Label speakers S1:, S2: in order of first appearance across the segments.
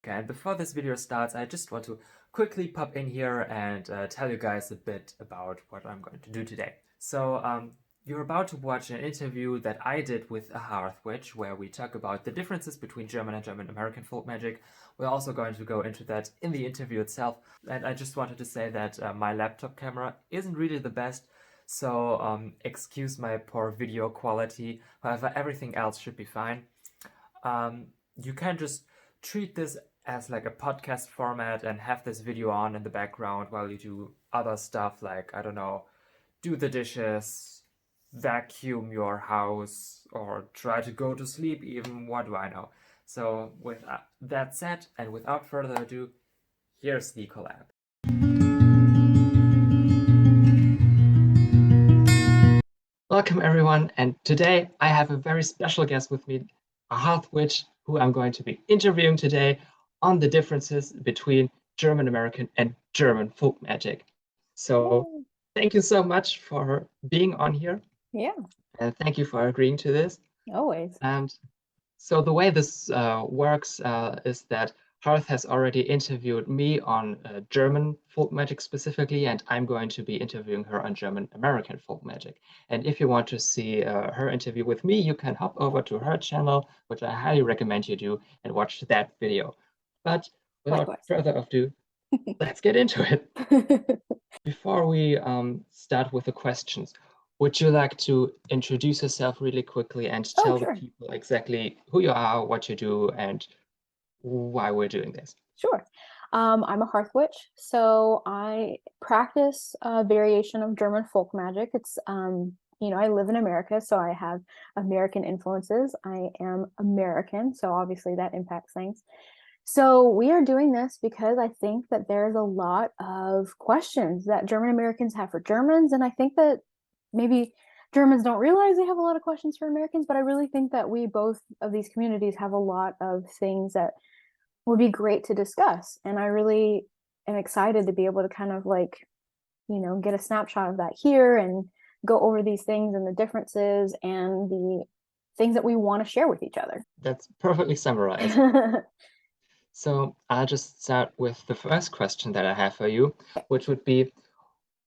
S1: Okay, and before this video starts, I just want to quickly pop in here and tell you guys a bit about what I'm going to do today. So, you're about to watch an interview that I did with a Hearth witch, where we talk about the differences between German and German American folk magic. We're also going to go into that in the interview itself. And I just wanted to say that my laptop camera isn't really the best, so excuse my poor video quality. However, everything else should be fine. You can just treat this as like a podcast format and have this video on in the background while you do other stuff like, I don't know, do the dishes, vacuum your house, or try to go to sleep even, what do I know. So with that said, and without further ado, here's the collab. Welcome everyone, and today I have a very special guest with me, a Hearth witch, who I'm going to be interviewing today on the differences between German American and German folk magic. So thank you so much for being on here.
S2: Yeah,
S1: And thank you for agreeing to this.
S2: always.
S1: And so the way this works is that Hearth has already interviewed me on German folk magic specifically, and I'm going to be interviewing her on German American folk magic. And if you want to see her interview with me, you can hop over to her channel, which I highly recommend you do, and watch that video. But without further ado, let's get into it. Before we start with the questions, would you like to introduce yourself really quickly and tell the people exactly who you are, what you do, and why we're doing this?
S2: Sure. I'm a Hearth witch, so I practice a variation of German folk magic. It's I live in America, so I have American influences. I am American, so obviously that impacts things. So we are doing this because I think that there's a lot of questions that German Americans have for Germans, and I think that maybe Germans don't realize they have a lot of questions for Americans, but I really think that we both of these communities have a lot of things that would be great to discuss. And I really am excited to be able to kind of get a snapshot of that here and go over these things and the differences and the things that we want to share with each other.
S1: That's perfectly summarized. So I'll just start with the first question that I have for you, which would be,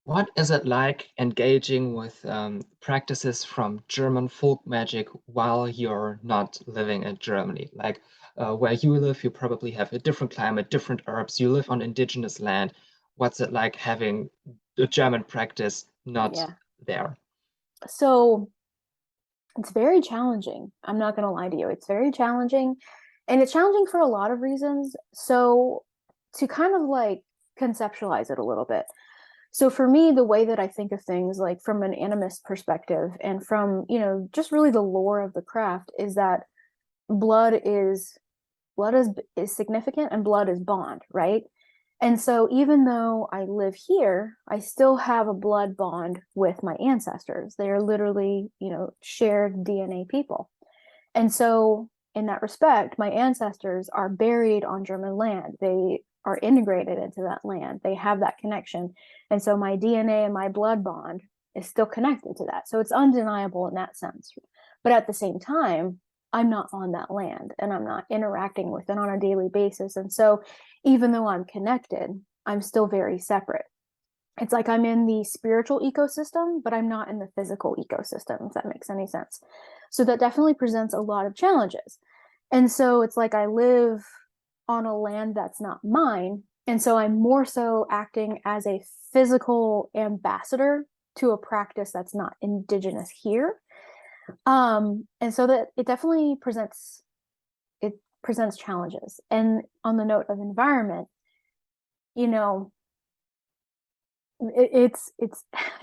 S1: what is it like engaging with practices from German folk magic while you're not living in Germany? Like where you live, you probably have a different climate, different herbs. You live on indigenous land. What's it like having the German practice not there?
S2: So it's very challenging. I'm not going to lie to you. It's very challenging. And it's challenging for a lot of reasons. So to kind of like conceptualize it a little bit. So for me, the way that I think of things, like from an animist perspective and from, just really the lore of the craft, is that blood is significant and blood is bond, right? And so even though I live here, I still have a blood bond with my ancestors. They are literally, shared DNA people. And so in that respect, my ancestors are buried on German land. They are integrated into that land. They have that connection. And so my DNA and my blood bond is still connected to that. So it's undeniable in that sense. But at the same time, I'm not on that land and I'm not interacting with it on a daily basis. And so even though I'm connected, I'm still very separate. It's like I'm in the spiritual ecosystem, but I'm not in the physical ecosystem, if that makes any sense. So that definitely presents a lot of challenges. And so it's like I live on a land that's not mine. And so I'm more so acting as a physical ambassador to a practice that's not indigenous here. And so that it definitely presents challenges. And on the note of environment, it's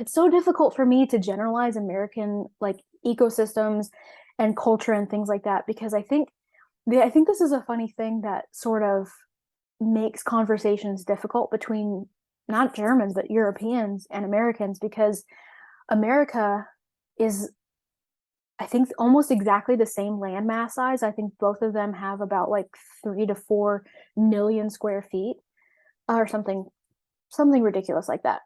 S2: so difficult for me to generalize American like ecosystems and culture and things like that, because I think this is a funny thing that sort of makes conversations difficult between not Germans but Europeans and Americans, because America is, I think, almost exactly the same landmass size. I think both of them have about like 3 to 4 million square feet or something ridiculous like that.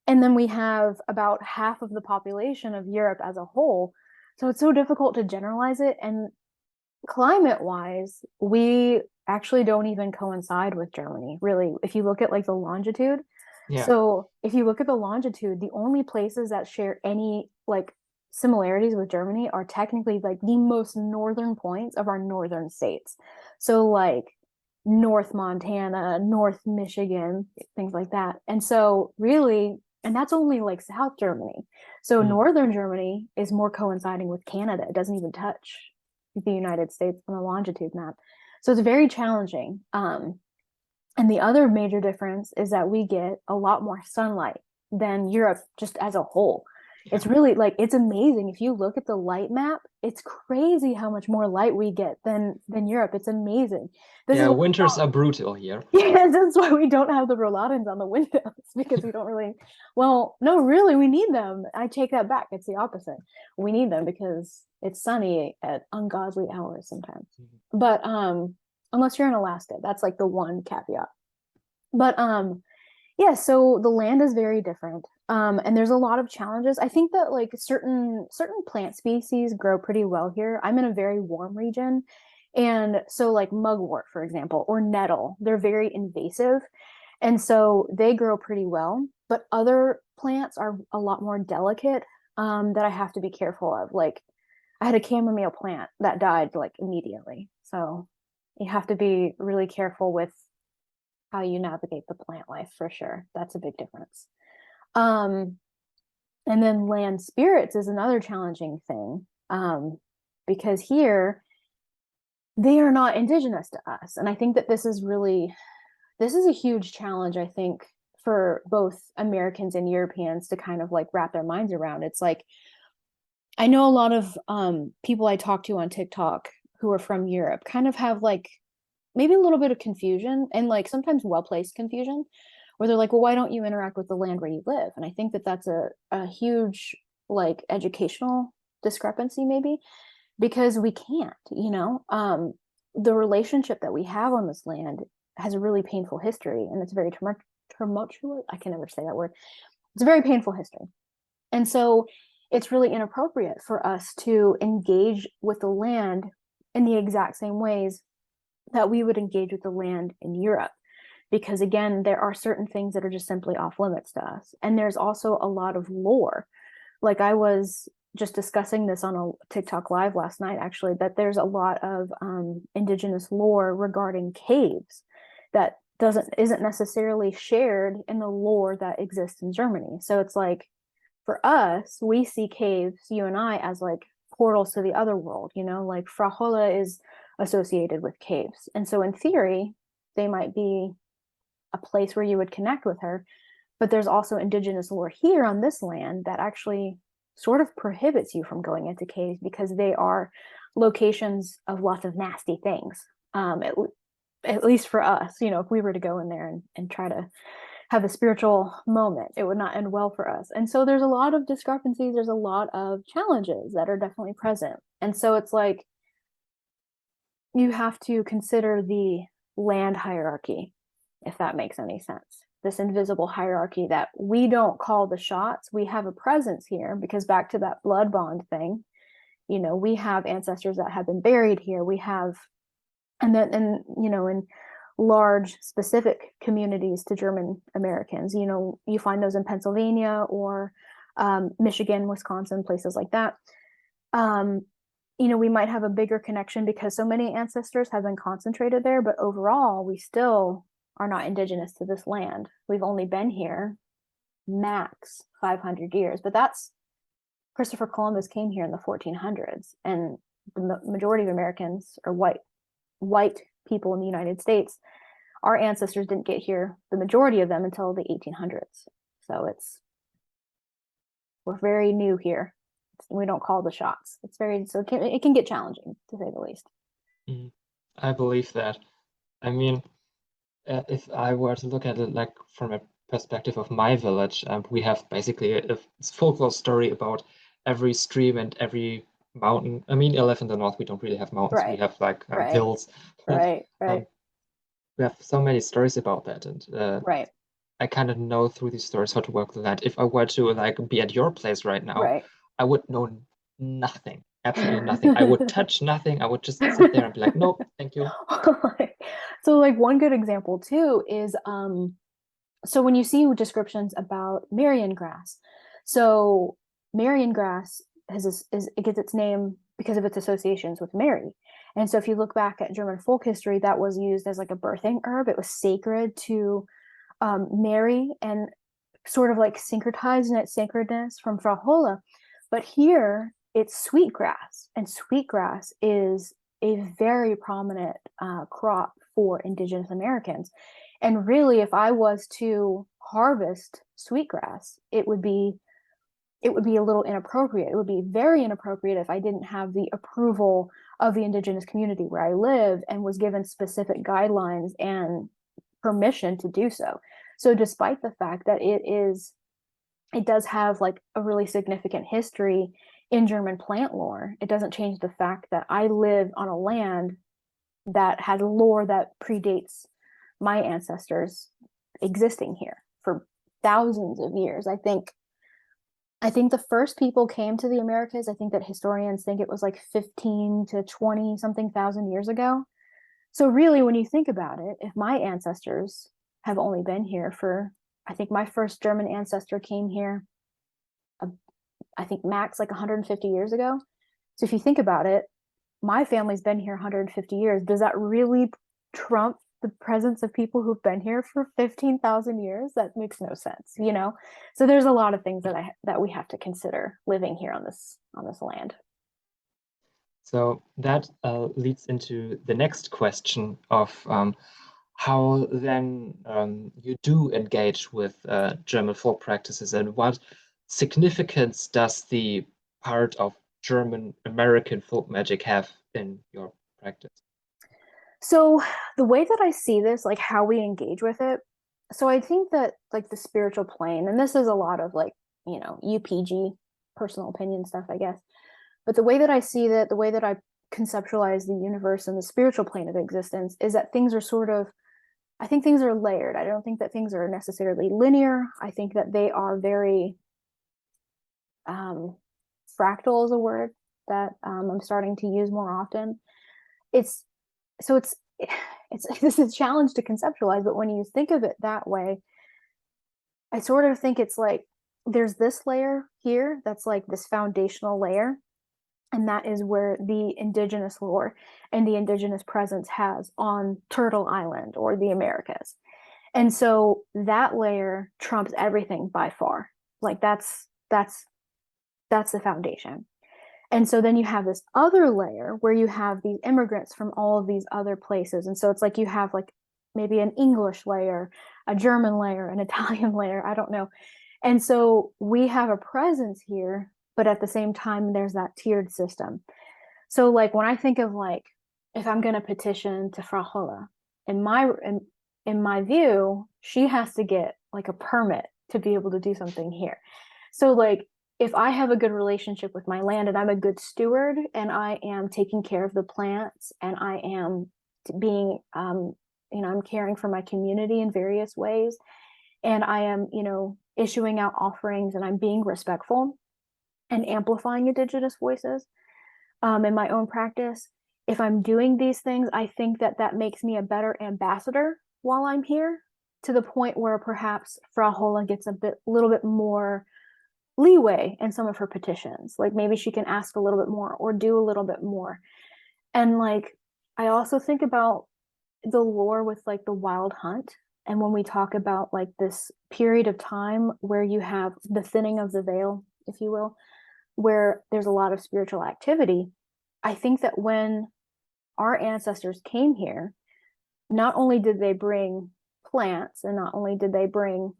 S2: And then we have about half of the population of Europe as a whole. So it's so difficult to generalize it. And climate-wise, we actually don't even coincide with Germany, really. If you look at like the longitude,
S1: Yeah.
S2: so if you look at the longitude, the only places that share any like similarities with Germany are technically like the most northern points of our northern states. So like North Montana, North Michigan, things like that. And so really, and that's only like South Germany. So
S1: Mm.
S2: northern Germany is more coinciding with Canada. It doesn't even touch the United States on the longitude map. So it's very challenging. And the other major difference is that we get a lot more sunlight than Europe just as a whole.
S1: Yeah.
S2: It's really like it's amazing. If you look at the light map, it's crazy how much more light we get than Europe. It's amazing. This is
S1: Yeah,
S2: why
S1: winters are brutal here.
S2: yeah, that's why we don't have the rollades on the windows because we don't really well, no, really, we need them. I take that back. It's the opposite. We need them because it's sunny at ungodly hours sometimes.
S1: Mhm.
S2: But unless you're in Alaska, that's like the one caveat. But yeah, so the land is very different. And there's a lot of challenges. I think that like certain plant species grow pretty well here. I'm in a very warm region. And so like mugwort, for example, or nettle, they're very invasive. And so they grow pretty well, but other plants are a lot more delicate that I have to be careful of. Like I had a chamomile plant that died like immediately. So you have to be really careful with how you navigate the plant life for sure. That's a big difference. Um, and then land spirits is another challenging thing because here they are not indigenous to us. And I think that this is a huge challenge, I think, for both Americans and Europeans to kind of like wrap their minds around. It's like, I know a lot of people I talk to on TikTok who are from Europe kind of have like maybe a little bit of confusion and like sometimes well-placed confusion where they're like, well, why don't you interact with the land where you live? And I think that that's a huge like educational discrepancy maybe because we can't, you know, the relationship that we have on this land has a really painful history and it's very tumultuous. I can never say that word. It's a very painful history. And so it's really inappropriate for us to engage with the land in the exact same ways that we would engage with the land in Europe. Because again, there are certain things that are just simply off limits to us. And there's also a lot of lore. Like I was just discussing this on a TikTok live last night, actually, that there's a lot of indigenous lore regarding caves that isn't necessarily shared in the lore that exists in Germany. So it's like for us, we see caves, you and I, as like portals to the other world, you know, like 𝔖𝔭𝔬𝔢𝔨 is associated with caves. And so in theory, they might be a place where you would connect with her. But there's also indigenous lore here on this land that actually sort of prohibits you from going into caves because they are locations of lots of nasty things. At least for us, you know, if we were to go in there and try to have a spiritual moment, it would not end well for us. And so there's a lot of discrepancies, there's a lot of challenges that are definitely present. And so it's like you have to consider the land hierarchy, if that makes any sense. This invisible hierarchy that we don't call the shots. We have a presence here because back to that blood bond thing, you know, we have ancestors that have been buried here. We have, and you know, in large specific communities to German Americans, you know, you find those in Pennsylvania or Michigan, Wisconsin, places like that. You know, we might have a bigger connection because so many ancestors have been concentrated there, but overall, we still are not indigenous to this land. We've only been here max 500 years, but that's Christopher Columbus came here in the 1400s, and the majority of Americans are white people in the United States. Our ancestors didn't get here, the majority of them, until the 1800s. So we're very new here. We don't call the shots. It can get challenging, to say the least.
S1: I believe that. I mean, if I were to look at it like from a perspective of my village, we have basically a folklore story about every stream and every mountain. I mean, I live in the north, we don't really have mountains. We
S2: Right.
S1: have like
S2: Right.
S1: hills.
S2: Right.
S1: We have so many stories about that, and
S2: Right.
S1: I kind of know through these stories how to work the land. If I were to like be at your place right now,
S2: Right.
S1: I would know nothing. absolutely nothing. I would touch nothing. I would just sit there and be like, nope, thank you.
S2: So like one good example too is so when you see descriptions about Marian grass, so Marian grass it gets its name because of its associations with Mary. And so if you look back at German folk history, that was used as like a birthing herb. It was sacred to Mary and sort of like syncretized in its sacredness from Frau Holle. But here it's sweetgrass, and sweetgrass is a very prominent crop for Indigenous Americans. And really, if I was to harvest sweetgrass, it would be a little inappropriate. It would be very inappropriate if I didn't have the approval of the Indigenous community where I live and was given specific guidelines and permission to do so. So despite the fact that it does have like a really significant history in German plant lore, it doesn't change the fact that I live on a land that has lore that predates my ancestors existing here for thousands of years. I think the first people came to the Americas. I think that historians think it was like 15 to 20 something thousand years ago. So really, when you think about it, if my ancestors have only been here for, I think my first German ancestor came here, I think max like 150 years ago. So if you think about it, my family's been here 150 years. Does that really trump the presence of people who've been here for 15,000 years? That makes no sense, you know? So there's a lot of things that we have to consider living here on this land.
S1: So that leads into the next question of how then you do engage with German folk practices, and what significance does the part of German American folk magic have in your practice?
S2: So the way that I see this, like how we engage with it, so I think that like the spiritual plane, and this is a lot of like, you know, UPG, personal opinion stuff, I guess. But the way that I see that, the way that I conceptualize the universe and the spiritual plane of existence is that things are sort of, I think things are layered. I don't think that things are necessarily linear. I think that they are very fractal is a word that I'm starting to use more often. It's this is a challenge to conceptualize, but when you think of it that way, I sort of think it's like there's this layer here that's like this foundational layer, and that is where the indigenous lore and the indigenous presence has on Turtle Island or the Americas. And so that layer trumps everything by far. Like that's the foundation. And so then you have this other layer where you have these immigrants from all of these other places. And so it's like you have like maybe an English layer, a German layer, an Italian layer, I don't know. And so we have a presence here, but at the same time, there's that tiered system. So like when I think of like, if I'm going to petition to Frau Holle, in my view, she has to get like a permit to be able to do something here. So like, if I have a good relationship with my land and I'm a good steward and I am taking care of the plants and I am being, I'm caring for my community in various ways, and I am, issuing out offerings and I'm being respectful and amplifying indigenous voices in my own practice. If I'm doing these things, I think that makes me a better ambassador while I'm here, to the point where perhaps Frau Holle gets a little bit more leeway in some of her petitions. Like maybe she can ask a little bit more or do a little bit more. And like, I also think about the lore with like the wild hunt. And when we talk about like this period of time where you have the thinning of the veil, if you will, where there's a lot of spiritual activity, I think that when our ancestors came here, not only did they bring plants and not only did they bring,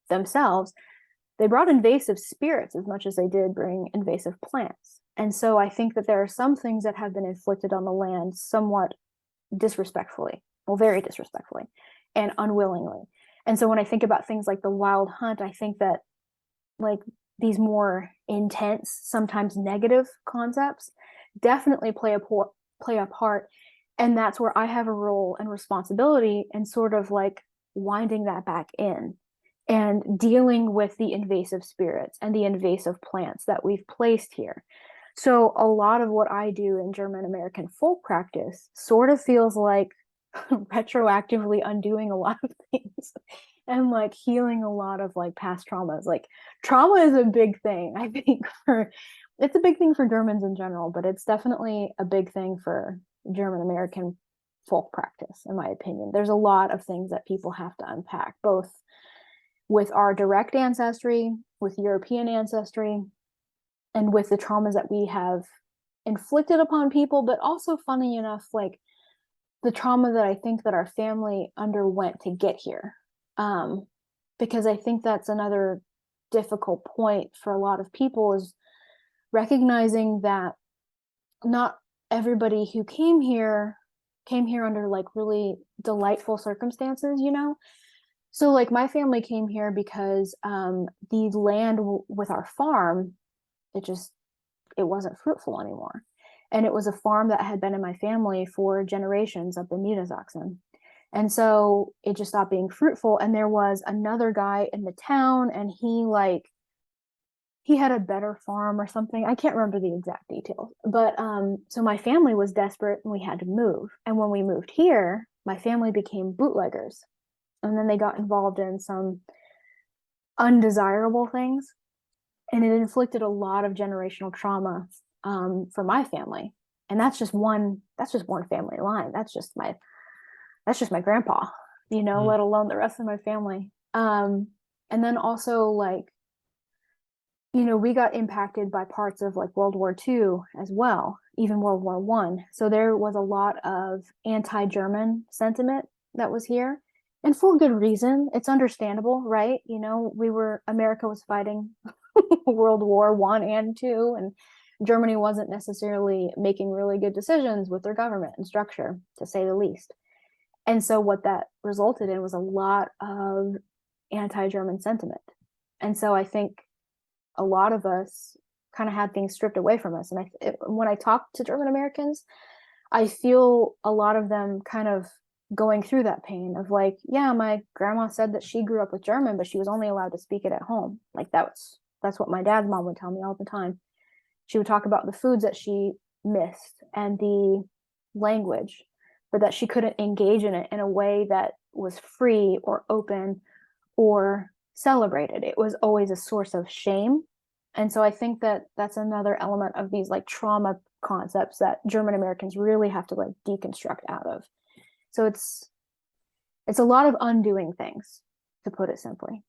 S2: themselves, they brought invasive spirits as much as they did bring invasive plants. And so I think that there are some things that have been inflicted on the land somewhat disrespectfully, well, very disrespectfully and unwillingly. And so when I think about things like the wild hunt, I think that like these more intense, sometimes negative concepts definitely play a part. And that's where I have a role and responsibility in sort of like winding that back in and dealing with the invasive spirits and the invasive plants that we've placed here. So a lot of what I do in German American folk practice sort of feels like retroactively undoing a lot of things and like healing a lot of like past traumas. Like trauma is a big thing, I think, for it's a big thing for Germans in general, but it's definitely a big thing for German American folk practice, in my opinion. There's a lot of things that people have to unpack, both with our direct ancestry, with European ancestry, and with the traumas that we have inflicted upon people, but also, funny enough, like the trauma that I think that our family underwent to get here. Because I think that's another difficult point for a lot of people, is recognizing that not everybody who came here under like really delightful circumstances, you know? So like my family came here because the land with our farm, it wasn't fruitful anymore. And it was a farm that had been in my family for generations up in Niedersachsen. And so it just stopped being fruitful. And there was another guy in the town, and he had a better farm or something. I can't remember the exact details. But so my family was desperate and we had to move. And when we moved here, my family became bootleggers. And then they got involved in some undesirable things. And it inflicted a lot of generational trauma for my family. And that's just one family line. That's just my grandpa, you know, let alone the rest of my family. And then also, like, you know, we got impacted by parts of like World War II as well, even World War One. So there was a lot of anti-German sentiment that was here, and for good reason. It's understandable, right? You know, America was fighting World War One and Two, and Germany wasn't necessarily making really good decisions with their government and structure, to say the least. And so what that resulted in was a lot of anti-German sentiment. And so I think a lot of us kind of had things stripped away from us. And when I talk to German Americans, I feel a lot of them kind of going through that pain of like, yeah, my grandma said that she grew up with German, but she was only allowed to speak it at home. Like that's what my dad's mom would tell me all the time. She would talk about the foods that she missed and the language, but that she couldn't engage in it in a way that was free or open or celebrated. It was always a source of shame. And so I think that that's another element of these like trauma concepts that German Americans really have to like deconstruct out of. So it's a lot of undoing things, to put it simply.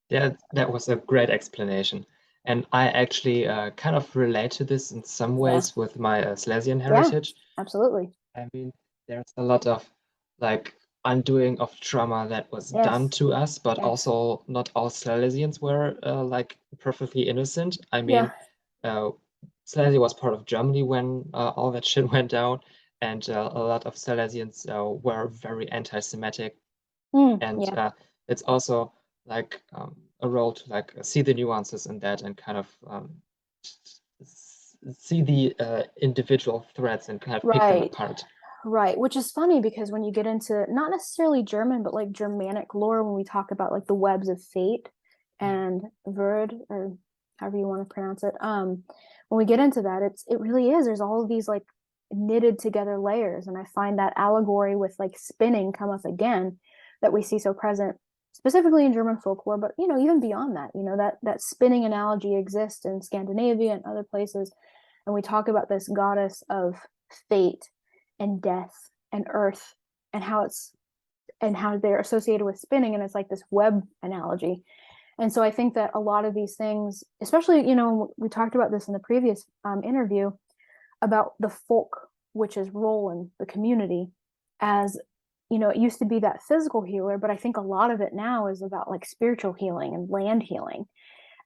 S3: Yeah, that was a great explanation. And I actually kind of relate to this in some
S2: Yeah.
S3: ways with my Silesian heritage.
S2: Absolutely.
S3: I mean, there's a lot of like undoing of trauma that was done to us, but also not all Silesians were like perfectly innocent. I mean, Silesia was part of Germany when all that shit went down, and a lot of Silesians were very anti-Semitic. And it's also like a role to like see the nuances in that and kind of see the individual threads and kind of pick them apart.
S2: Right, which is funny because when you get into not necessarily German, but like Germanic lore, when we talk about like the webs of fate and Verd, or however you want to pronounce it, when we get into that, it really is. There's all of these like knitted together layers, and I find that allegory with like spinning come up again, that we see so present specifically in German folklore, but you know, even beyond that, you know, that spinning analogy exists in Scandinavia and other places, and we talk about this goddess of fate and death and earth and how they're associated with spinning, and it's like this web analogy. And so I think that a lot of these things, especially, you know, we talked about this in the previous interview about the folk witch's role in the community, as you know, it used to be that physical healer, but I think a lot of it now is about like spiritual healing and land healing.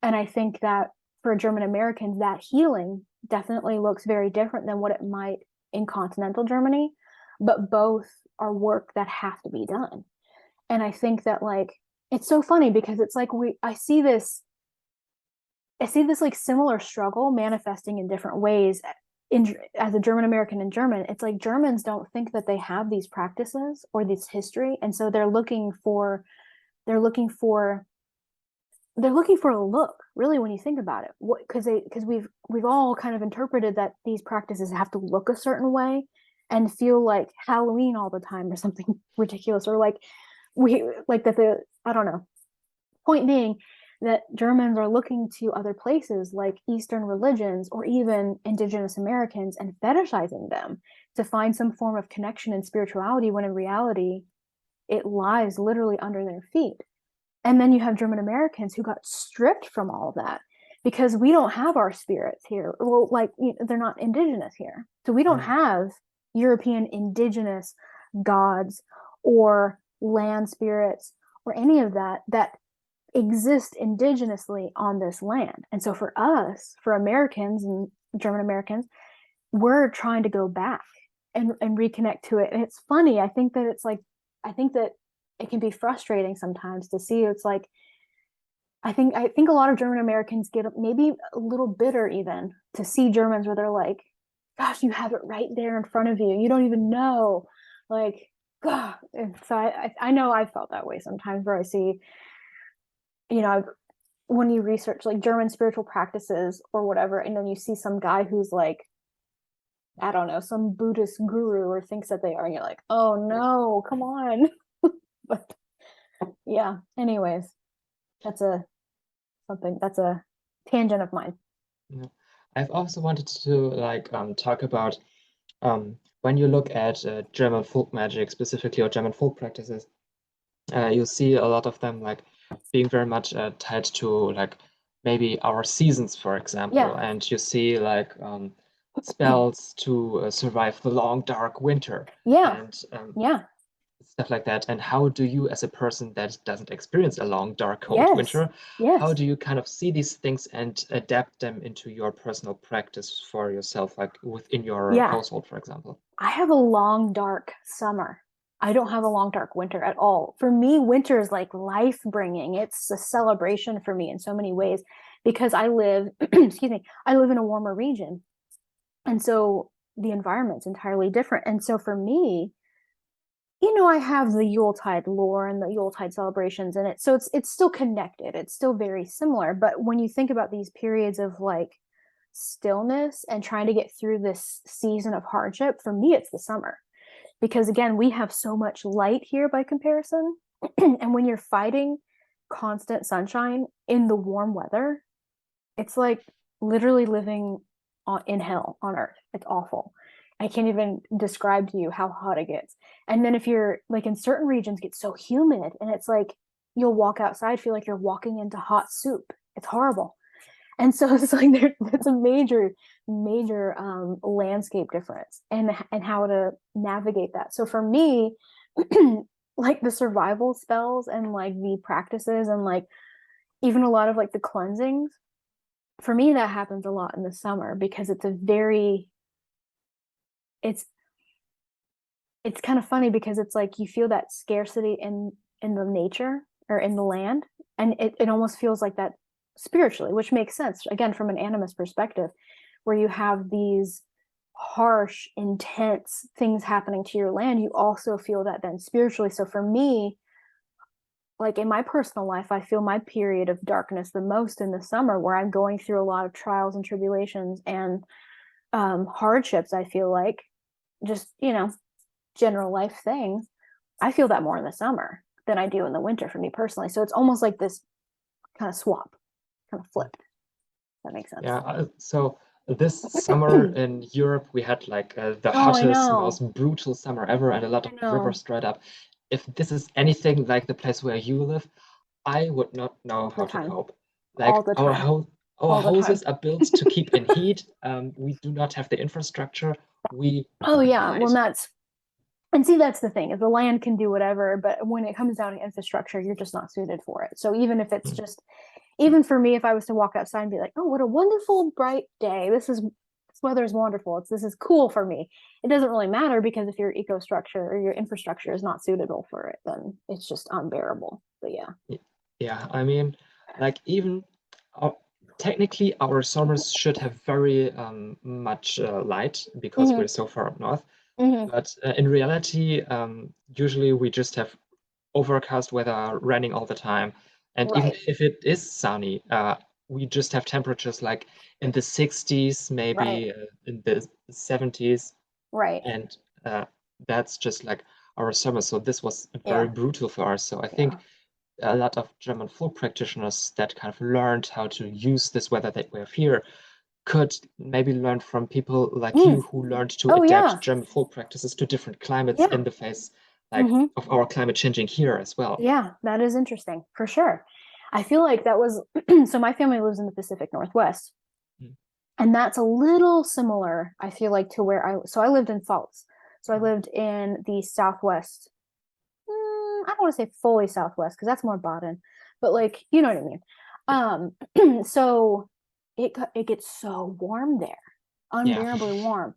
S2: And I think that for German Americans, that healing definitely looks very different than what it might in continental Germany, but both are work that have to be done. And I think that like it's so funny because it's like I see this like similar struggle manifesting in different ways as a German American in German. It's like Germans don't think that they have these practices or this history, and so they're looking for a look. really, when you think about it, because we've all kind of interpreted that these practices have to look a certain way and feel like Halloween all the time or something ridiculous, or like I don't know. Point being that Germans are looking to other places like Eastern religions or even indigenous Americans and fetishizing them to find some form of connection and spirituality, when in reality it lies literally under their feet. And then you have German Americans who got stripped from all of that because we don't have our spirits here. Well, like, they're not indigenous here. So we don't have European indigenous gods or land spirits or any of that exist indigenously on this land. And so for us, for Americans and German Americans, we're trying to go back and reconnect to it. And it's funny. I think that it can be frustrating sometimes to see. It's like, I think a lot of German Americans get maybe a little bitter even to see Germans where they're like, gosh, you have it right there in front of you. You don't even know. Like, God. And so I know I've felt that way sometimes, where I see, when you research like German spiritual practices or whatever, and then you see some guy who's like, I don't know, some Buddhist guru or thinks that they are, and you're like, oh no, come on. But yeah, anyways, that's a tangent of mine.
S3: Yeah. I've also wanted to talk about when you look at German folk magic specifically, or German folk practices, you see a lot of them like being very much tied to like maybe our seasons, for example.
S2: Yeah.
S3: And you see like spells to survive the long dark winter.
S2: Yeah.
S3: And
S2: Yeah.
S3: stuff like that. And how do you, as a person that doesn't experience a long dark cold
S2: Yes.
S3: winter,
S2: Yes.
S3: how do you kind of see these things and adapt them into your personal practice for yourself, like within your household, for example?
S2: I have a long dark summer. I don't have a long dark winter at all. For me, winter is like life bringing. It's a celebration for me in so many ways, because I live excuse me, I live in a warmer region, and so the environment's entirely different. And so for me, I have the Yuletide lore and the Yuletide celebrations in it, so it's still connected. It's still very similar. But when you think about these periods of like stillness and trying to get through this season of hardship, for me it's the summer, because again, we have so much light here by comparison. And when you're fighting constant sunshine in the warm weather, it's like literally living in hell on earth. It's awful. I can't even describe to you how hot it gets. And then if you're like in certain regions, get so humid, and it's like you'll walk outside, feel like you're walking into hot soup. It's horrible. And so it's like there's a major landscape difference, and how to navigate that. So for me, like the survival spells and like the practices and like even a lot of like the cleansings, for me that happens a lot in the summer, because it's kind of funny, because it's like you feel that scarcity in the nature or in the land, and it almost feels like that spiritually, which makes sense again from an animist perspective, where you have these harsh, intense things happening to your land. You also feel that then spiritually. So for me, like in my personal life, I feel my period of darkness the most in the summer, where I'm going through a lot of trials and tribulations and hardships. I feel like just general life things, I feel that more in the summer than I do in the winter, for me personally. So it's almost like this kind of swap, kind of flipped. That makes sense.
S3: Yeah. So this summer in Europe, we had like the hottest, most brutal summer ever, and a lot of rivers dried up. If this is anything like the place where you live, I would not know how to cope. Like our houses are built to keep in heat. We do not have the infrastructure. Well,
S2: that's the thing, is the land can do whatever, but when it comes down to infrastructure, you're just not suited for it. So even if it's just, even for me, if I was to walk outside and be like, oh, what a wonderful bright day, this weather is wonderful, this is cool for me, it doesn't really matter, because if your ecostructure or your infrastructure is not suitable for it, then it's just unbearable. But
S3: yeah, I mean, like even technically our summers should have very much light, because we're so far up north. But in reality, usually we just have overcast weather, raining all the time. And even if it is sunny, we just have temperatures like in the 60s, maybe in the 70s,
S2: Right.
S3: and that's just like our summer. So this was very
S2: Yeah.
S3: brutal for us. So I think a lot of German folk practitioners that kind of learned how to use this weather that we have here could maybe learn from people like you who learned to
S2: Oh, yeah.
S3: adapt German folk practices to different climates
S2: Yeah.
S3: in the face like of our climate changing here as well.
S2: Yeah, that is interesting for sure. I feel like that was so my family lives in the Pacific Northwest. And that's a little similar, I feel like, to where I lived in Pfalz. So I lived in the Southwest. I don't want to say fully Southwest because that's more Baden, but like, you know what I mean? So it gets so warm there, unbearably warm.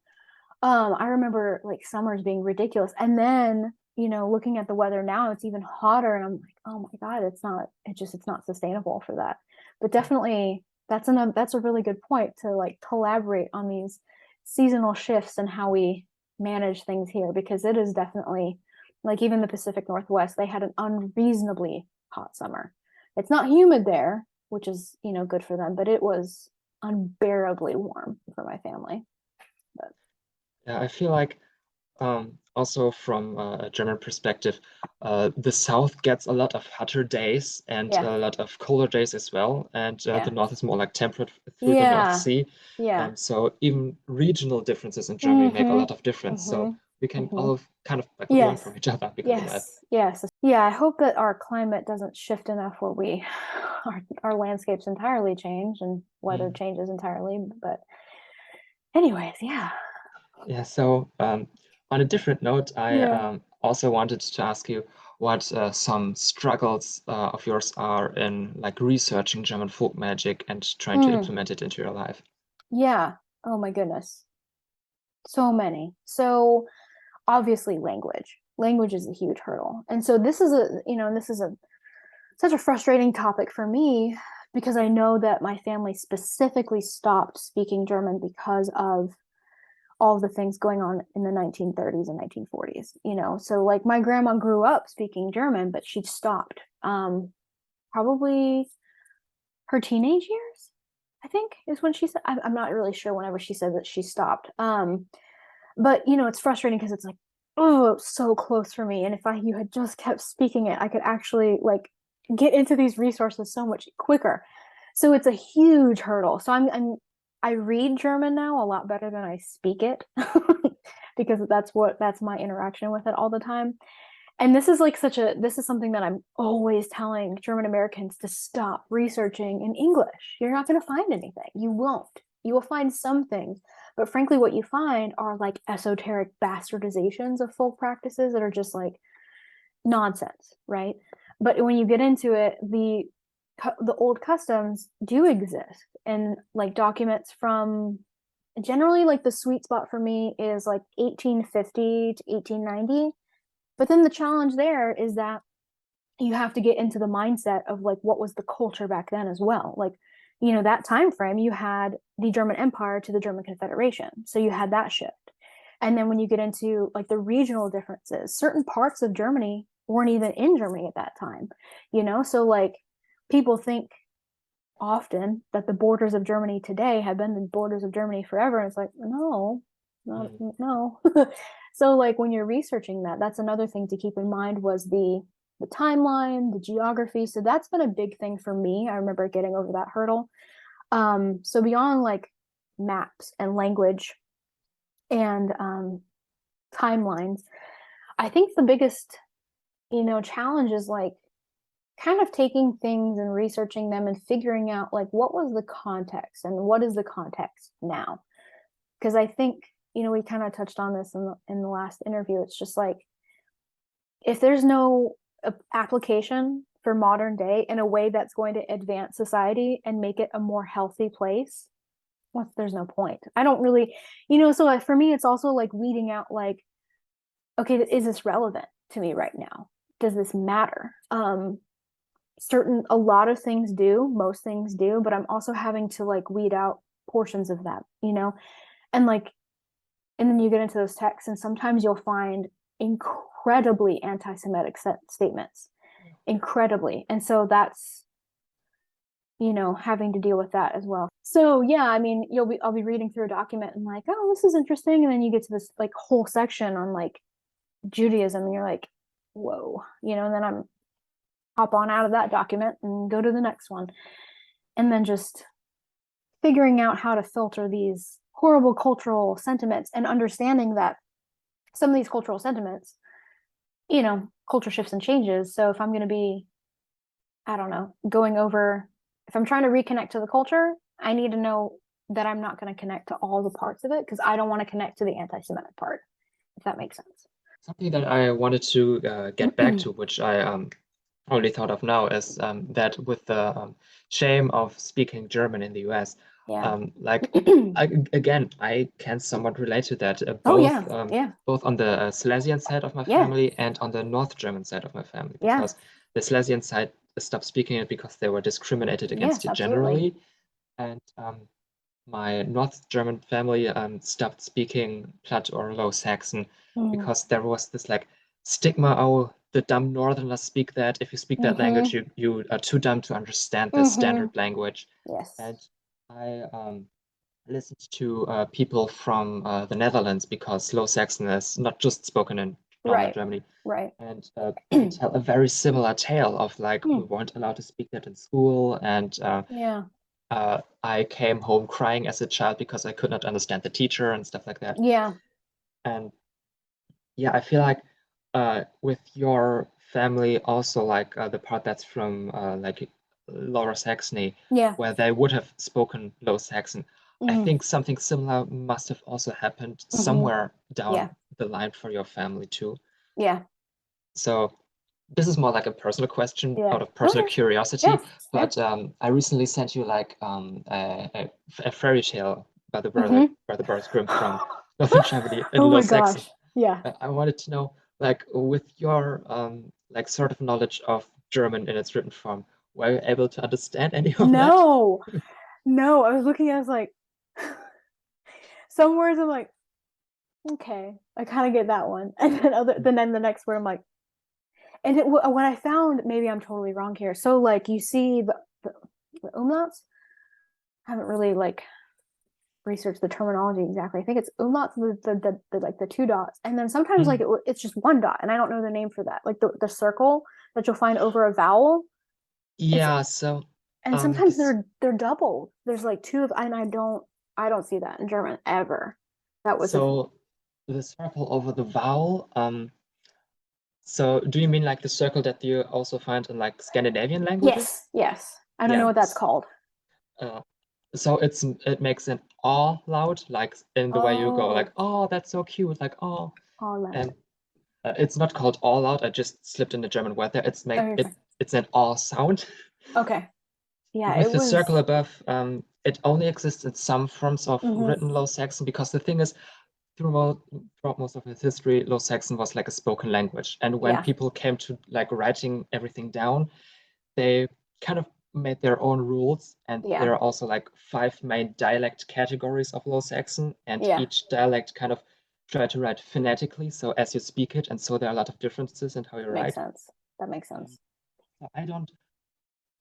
S2: I remember like summers being ridiculous. And then, looking at the weather now, it's even hotter. And I'm like, oh my God, it's not sustainable for that. But definitely that's a really good point to like collaborate on these seasonal shifts and how we manage things here, because it is definitely like even the Pacific Northwest, they had an unreasonably hot summer. It's not humid there, which is, good for them, but it was unbearably warm for my family.
S3: Yeah, I feel like also from a German perspective, the South gets a lot of hotter days and a lot of colder days as well, and the North is more like temperate through the North Sea. So even regional differences in Germany make a lot of difference. So we can all kind of like learn from each other because of that.
S2: Yes. Yeah, I hope that our climate doesn't shift enough where our landscapes entirely change and weather changes entirely. But anyways, yeah.
S3: Yeah, so on a different note, I also wanted to ask you what some struggles of yours are in like researching German folk magic and trying to implement it into your life.
S2: Yeah. Oh my goodness. So many. So obviously language. Language is a huge hurdle. And so this is such a frustrating topic for me because I know that my family specifically stopped speaking German because of all of the things going on in the 1930s and 1940s, so like my grandma grew up speaking German, but she stopped probably her teenage years, I think, is when she said. I'm not really sure whenever she said that she stopped, but it's frustrating because it's like, oh, it's so close for me, and if you had just kept speaking it, I could actually like get into these resources so much quicker. So it's a huge hurdle. So I read German now a lot better than I speak it because that's my interaction with it all the time. And this is something that I'm always telling German Americans to stop researching in English. You're not going to find anything. You won't. You will find some things, but frankly, what you find are like esoteric bastardizations of folk practices that are just like nonsense, right? But when you get into it, the old customs do exist, and like documents from generally, like the sweet spot for me is like 1850 to 1890. But then the challenge there is that you have to get into the mindset of like what was the culture back then as well. Like, that time frame, you had the German Empire to the German Confederation, so you had that shift. And then when you get into like the regional differences, certain parts of Germany weren't even in Germany at that time, so like people think often that the borders of Germany today have been the borders of Germany forever. And it's like, no, no. So like when you're researching that's another thing to keep in mind was the timeline, the geography. So that's been a big thing for me. I remember getting over that hurdle. So beyond like maps and language and timelines, I think the biggest, challenge is like kind of taking things and researching them and figuring out like what was the context and what is the context now. Because I think, we kind of touched on this in the last interview. It's just like, if there's no application for modern day in a way that's going to advance society and make it a more healthy place, well, there's no point. I don't really, so like, for me, it's also like weeding out like, okay, is this relevant to me right now? Does this matter? A lot of things do, most things do, but I'm also having to like weed out portions of that, and like, and then you get into those texts and sometimes you'll find incredibly anti-Semitic statements, incredibly. And so that's you know, having to deal with that as well. So yeah, I mean, I'll be reading through a document and like, oh, this is interesting, and then you get to this like whole section on like Judaism, and you're like, whoa, you know, and then I'm hop on out of that document and go to the next one, and then just figuring out how to filter these horrible cultural sentiments and understanding that some of these cultural sentiments, you know, culture shifts and changes. So if I'm going to be, I don't know, going over, if I'm trying to reconnect to the culture, I need to know that I'm not going to connect to all the parts of it, because I don't want to connect to the anti-Semitic part, if that makes sense.
S3: Something that I wanted to get back to, which I only thought of now, is that with the shame of speaking German in the US,
S2: Yeah.
S3: like again, I can somewhat relate to that,
S2: Oh,
S3: both
S2: yeah. Yeah.
S3: both on the Silesian side of my
S2: Yeah.
S3: family and on the North German side of my family,
S2: Yeah.
S3: because the Silesian side stopped speaking it because they were discriminated against
S2: Yes,
S3: it generally, and my North German family stopped speaking Platt or Low Saxon because there was this like stigma, oh, the dumb Northerners speak that. If you speak that language, you are too dumb to understand the standard language.
S2: Yes.
S3: And I listened to people from the Netherlands, because Low Saxon is not just spoken in northern Germany.
S2: Right.
S3: And they tell a very similar tale of like, we weren't allowed to speak that in school, and
S2: Yeah.
S3: I came home crying as a child because I could not understand the teacher and stuff like that.
S2: Yeah.
S3: And yeah, I feel like with your family also, like the part that's from like Lower Saxony,
S2: Yeah.
S3: where they would have spoken Low Saxon, I think something similar must have also happened somewhere down the line for your family too.
S2: Yeah.
S3: So this is more like a personal question out of
S2: Yeah.
S3: personal
S2: Okay.
S3: curiosity,
S2: Yeah.
S3: but I recently sent you like a fairy tale by the Brothers Grimm from Northern Germany in
S2: Oh
S3: Low
S2: my
S3: Saxon.
S2: gosh. Yeah.
S3: I wanted to know, like, with your like sort of knowledge of German in its written form, were you able to understand any of that?
S2: No. No, I was looking, I was like, some words I'm like, okay, I kind of get that one. And then the next word I'm like, and what I found, maybe I'm totally wrong here. So like you see the umlauts, I haven't really like researched the terminology exactly. I think it's umlauts, the like the two dots, and then sometimes like it's just one dot, and I don't know the name for that. Like the circle that you'll find over a vowel.
S3: Yeah, so
S2: and sometimes they're doubled. There's like two of, and I don't see that in German ever. That was
S3: so the circle over the vowel. So do you mean like the circle that you also find in like Scandinavian languages?
S2: Yes. I don't know what that's called.
S3: So it makes an "aw" loud, like in the way you go like, oh, that's so cute, like oh. And it's not called "aw" loud. I just slipped in the German word there. It's an "aw" sound.
S2: Okay. Yeah,
S3: With the circle above, it only exists in some forms of written Low Saxon, because the thing is, throughout most of its history, Low Saxon was like a spoken language. And when people came to like writing everything down, they kind of made their own rules. And there are also like 5 main dialect categories of Low Saxon, and each dialect kind of tried to write phonetically, so as you speak it. And so there are a lot of differences in how you write.
S2: Makes sense. That makes sense.
S3: I don't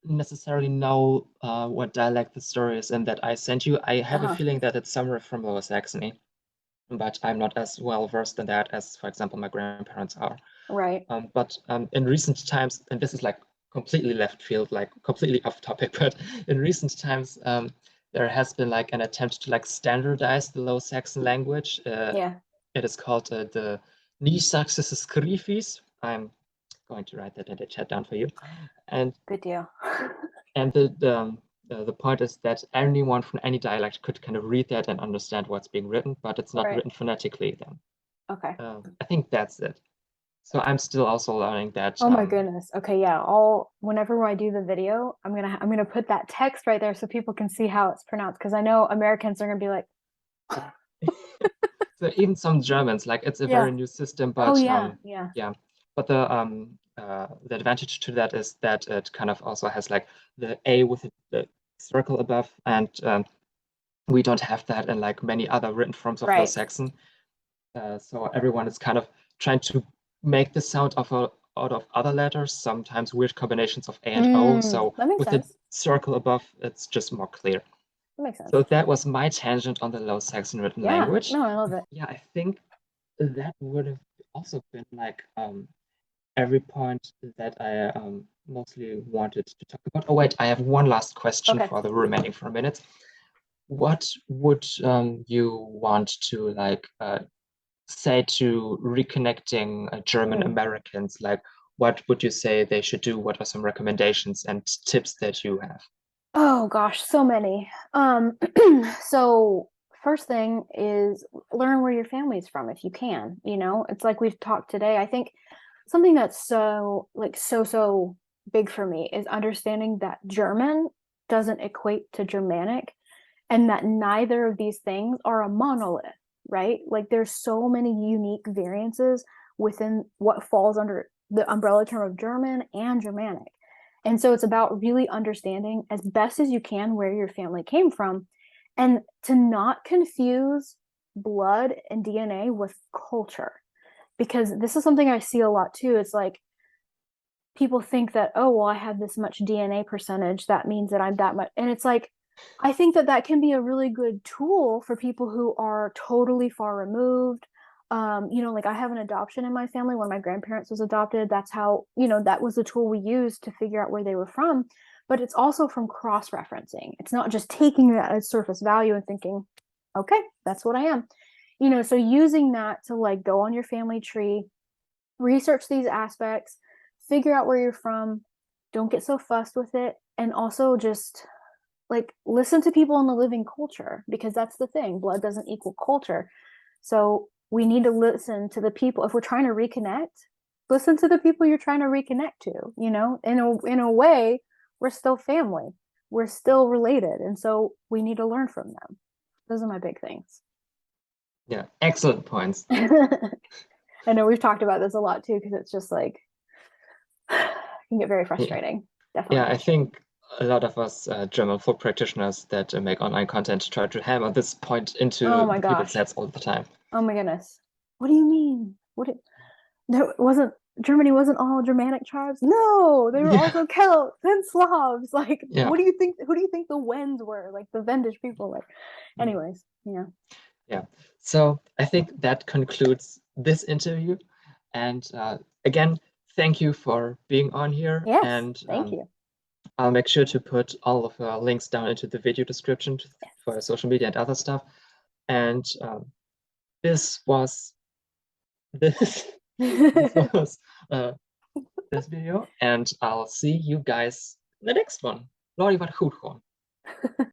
S3: necessarily know what dialect the story is in that I sent you. I have a feeling that it's somewhere from Lower Saxony, but I'm not as well versed in that as, for example, my grandparents are.
S2: Right.
S3: But in recent times, and this is like completely left field, like completely off topic, but in recent times, there has been like an attempt to like standardize the Low Saxon language. It is called the 𝔖𝔨𝔨𝔨𝔨𝔨𝔨𝔨𝔨𝔨𝔨. I'm going to write that in the chat down for you. And
S2: good deal.
S3: And the point is that anyone from any dialect could kind of read that and understand what's being written, but it's not written phonetically then.
S2: Okay.
S3: I think that's it. So I'm still also learning that.
S2: Oh my goodness. Okay, yeah. Whenever I do the video, I'm gonna put that text right there so people can see how it's pronounced, because I know Americans are gonna be like.
S3: So even some Germans, like it's a very new system, but
S2: yeah.
S3: But the advantage to that is that it kind of also has like the A with the circle above, and we don't have that in like many other written forms of Low Saxon. So everyone is kind of trying to make the sound out of other letters, sometimes weird combinations of A and O. So circle above, it's just more clear.
S2: That makes sense.
S3: So that was my tangent on the Low Saxon written language.
S2: No, I love it.
S3: Yeah, I think that would have also been like every point that I mostly wanted to talk about. Oh wait, I have one last question for the remaining 4 minutes. What would you want to like say to reconnecting German Americans? Like, what would you say they should do? What are some recommendations and tips that you have?
S2: Oh gosh, so many. So first thing is learn where your family's from if you can. You know, it's like we've talked today. I think something that's so big for me is understanding that German doesn't equate to Germanic, and that neither of these things are a monolith, right? Like there's so many unique variances within what falls under the umbrella term of German and Germanic. And so it's about really understanding as best as you can where your family came from, and to not confuse blood and DNA with culture. Because this is something I see a lot too. It's like people think that, oh, well, I have this much DNA percentage, that means that I'm that much. And it's like, I think that that can be a really good tool for people who are totally far removed. You know, like I have an adoption in my family. When my grandparents was adopted, that's how, you know, that was the tool we used to figure out where they were from. But it's also from cross-referencing. It's not just taking that as surface value and thinking, okay, that's what I am. You know, so using that to like go on your family tree, research these aspects, figure out where you're from, don't get so fussed with it, and also just like listen to people in the living culture, because that's the thing, blood doesn't equal culture. So we need to listen to the people. If we're trying to reconnect, listen to the people you're trying to reconnect to. You know, in a way, we're still family, we're still related, and so we need to learn from them. Those are my big things.
S3: Yeah, excellent points.
S2: I know we've talked about this a lot too, because it's just like it can get very frustrating. Definitely.
S3: Yeah, I think a lot of us German folk practitioners that make online content try to hammer this point into people's heads all the time.
S2: Oh my goodness. What do you mean? Germany wasn't all Germanic tribes? No, they were also Celts and Slavs. Like, what do you think? Who do you think the Wends were? Like the Wendish people? Like, anyways, yeah.
S3: Yeah. So I think that concludes this interview. And again, thank you for being on here.
S2: Yes,
S3: and
S2: thank you.
S3: I'll make sure to put all of the links down into the video description for social media and other stuff. And this was this video, and I'll see you guys in the next one. Lori, wat goed gewoon.